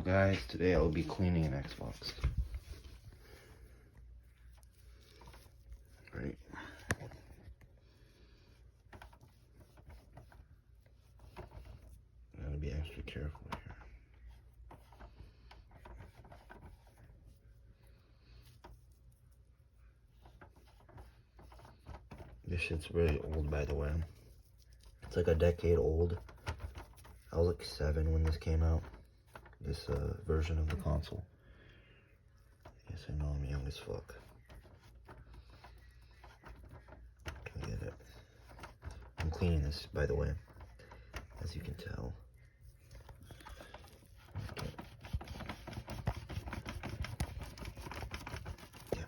guys, today I'll be cleaning an Xbox. Right. Gotta be extra careful here. This shit's really old, by the way. It's like a decade old. I was like 7 when this came out. This version of the console. Yes, I know I'm young as fuck. Can I get it? I'm cleaning this, by the way, as you can tell. Okay. Yeah.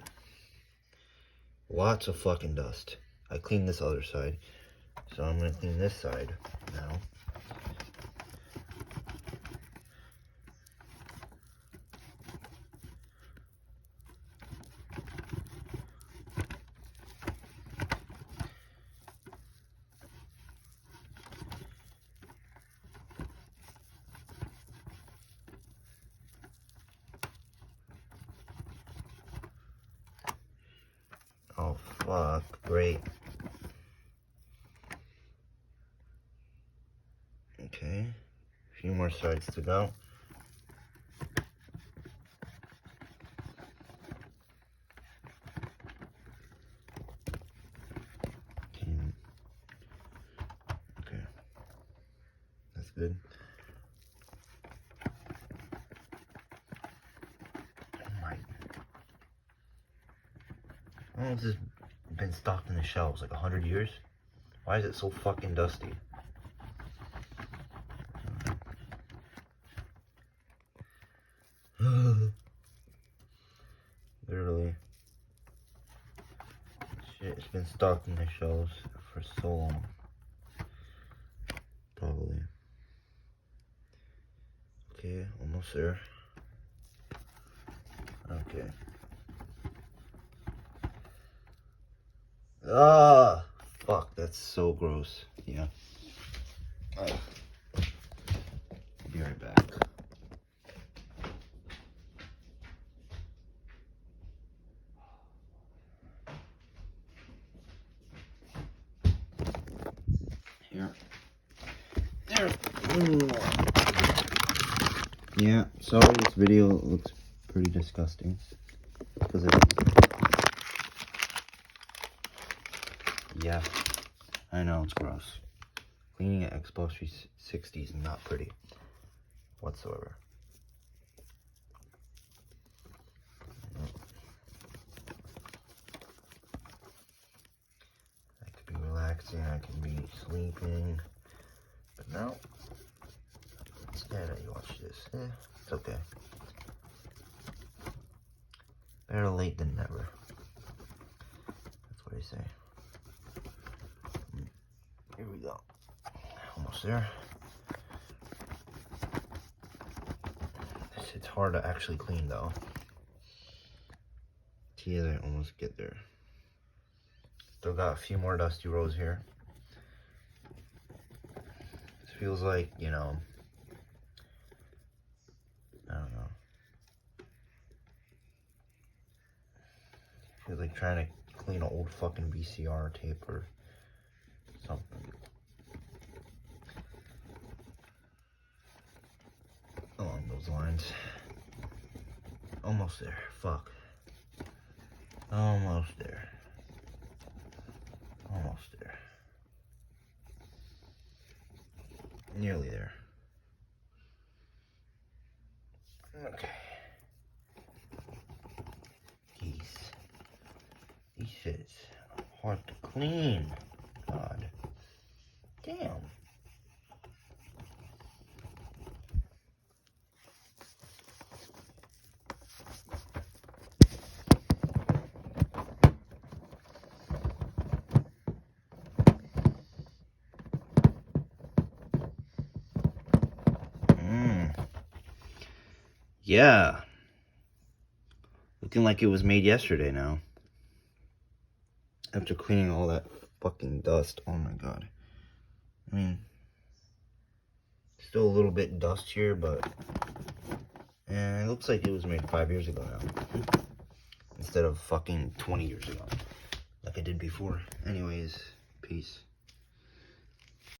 Lots of fucking dust. I cleaned this other side, so I'm gonna clean this side now. Oh fuck, great. Okay, a few more sides to go. Okay, that's good. How long has this been stocked in the shelves? Like 100 years? Why is it so fucking dusty? Literally. Shit, it's been stocked in the shelves for so long. Probably. Okay, almost there. Okay. Ah, fuck, that's so gross. Yeah. I'll be right back. Here. There. Yeah, sorry this video looks pretty disgusting. Because it is. Yeah, I know, it's gross. Cleaning an Xbox 360 is not pretty whatsoever. I could be relaxing, I can be sleeping, but no. Instead, I watch this. It's okay. Better late than never. That's what I say. Here we go. Almost there. It's hard to actually clean though. Key is I almost get there. Still got a few more dusty rows here. This feels like, you know, I don't know. Feels like trying to clean an old fucking VCR tape or something. Along those lines. Almost there. Fuck. Almost there. Almost there. Nearly there. Okay. These shits hard to clean. God. Damn. Yeah. Looking like it was made yesterday now. After cleaning all that fucking dust. Oh my god. I mean, still a little bit dust here, but looks like it was made 5 years ago now. Instead of fucking 20 years ago. Like I did before. Anyways, peace.